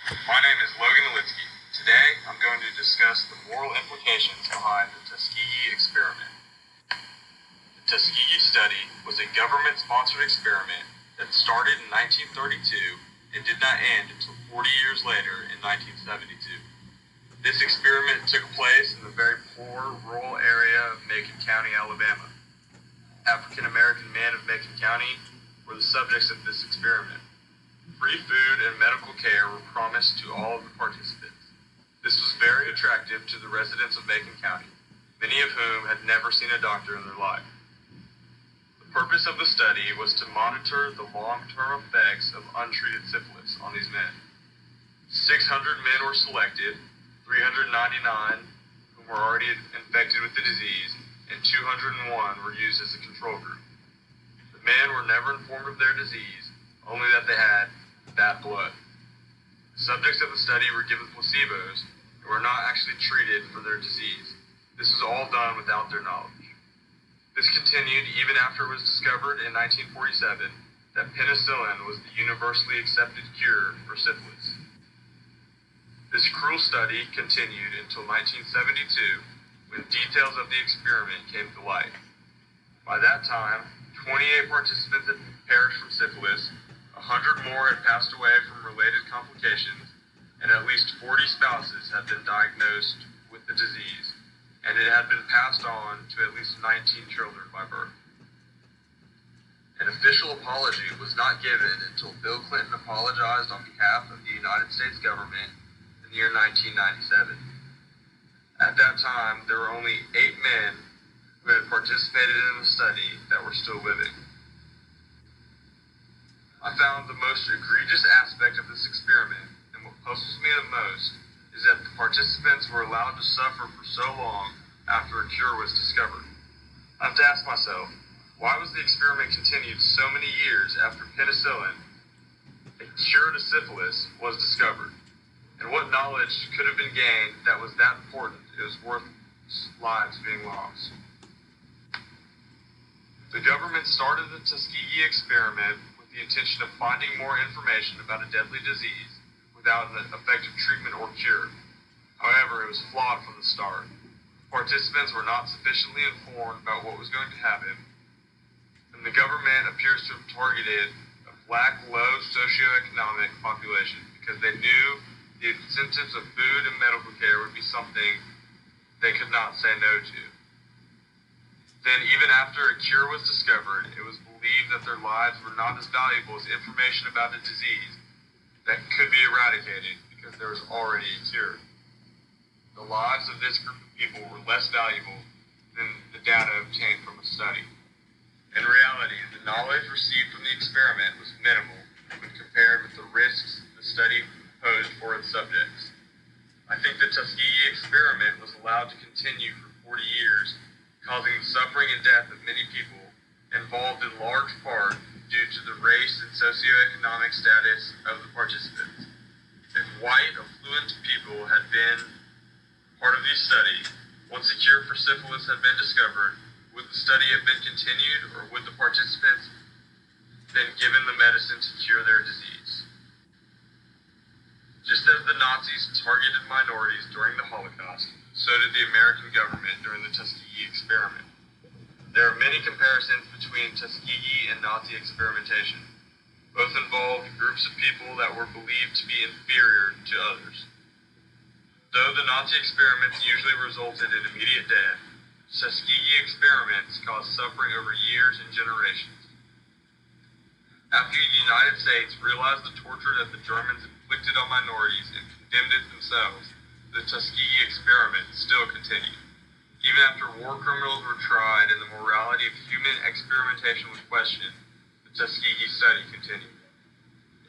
My name is Logan Elitzky. Today, I'm going to discuss the moral implications behind the Tuskegee experiment. The Tuskegee study was a government-sponsored experiment that started in 1932 and did not end until 40 years later in 1972. This experiment took place in the very poor rural area of Macon County, Alabama. African-American men of Macon County were the subjects of this experiment. Free food and medical care were promised to all of the participants. This was very attractive to the residents of Macon County, many of whom had never seen a doctor in their life. The purpose of the study was to monitor the long-term effects of untreated syphilis on these men. 600 men were selected, 399 whom were already infected with the disease, and 201 were used as a control group. The men were never informed of their disease, only that they had bad blood. The subjects of the study were given placebos and were not actually treated for their disease. This was all done without their knowledge. This continued even after it was discovered in 1947 that penicillin was the universally accepted cure for syphilis. This cruel study continued until 1972, when details of the experiment came to light. By that time, 28 participants had perished from syphilis, 100 more had passed away from related complications, and at least 40 spouses had been diagnosed with the disease, and it had been passed on to at least 19 children by birth. An official apology was not given until Bill Clinton apologized on behalf of the United States government in the year 1997. At that time, there were only 8 men who had participated in the study that were still living. I found the most egregious aspect of this experiment, and what puzzles me the most, is that the participants were allowed to suffer for so long after a cure was discovered. I have to ask myself, why was the experiment continued so many years after penicillin, a cure to syphilis, was discovered? And what knowledge could have been gained that was that important it was worth lives being lost? The government started the Tuskegee experiment with the intention of finding more information about a deadly disease without an effective treatment or cure. However, it was flawed from the start. Participants were not sufficiently informed about what was going to happen, and the government appears to have targeted a black, low socioeconomic population because they knew the incentives of food and medical care would be something they could not say no to. Then, even after a cure was discovered, it was believed that their lives were not as valuable as information about a disease that could be eradicated because there was already a cure. The lives of this group of people were less valuable than the data obtained from a study. In reality, the knowledge received from the experiment was minimal when compared with the risks the study posed for its subjects. I think the Tuskegee experiment was allowed to continue for 40 years, causing the suffering and death of many people, involved in large part due to the race and socioeconomic status of the participants. If white, affluent people had been part of the study, once a cure for syphilis had been discovered, would the study have been continued, or would the participants been given the medicine to cure their disease? Just as the Nazis targeted minorities during the Holocaust, so did the American government during the Tuskegee experiment. There are many comparisons between Tuskegee and Nazi experimentation. Both involved groups of people that were believed to be inferior to others. Though the Nazi experiments usually resulted in immediate death, Tuskegee experiments caused suffering over years and generations. After the United States realized the torture that the Germans inflicted on minorities and condemned it themselves, the Tuskegee experiment still continued. Even after war criminals were tried and the morality of human experimentation was questioned, the Tuskegee study continued.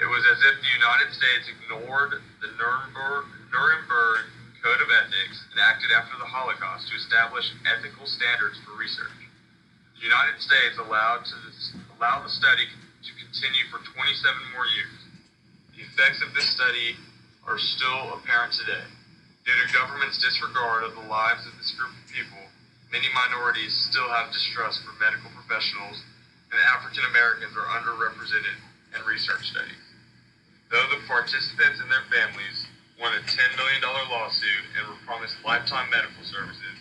It was as if the United States ignored the Nuremberg Code of Ethics and acted after the Holocaust to establish ethical standards for research. The United States allowed the study to continue for 27 more years. The effects of this study are still apparent today. Due to government's disregard of the lives of this group of people, many minorities still have distrust for medical professionals, and African Americans are underrepresented in research studies. Though the participants and their families won a $10 million lawsuit and were promised lifetime medical services,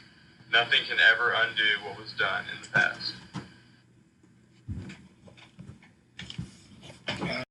nothing can ever undo what was done in the past.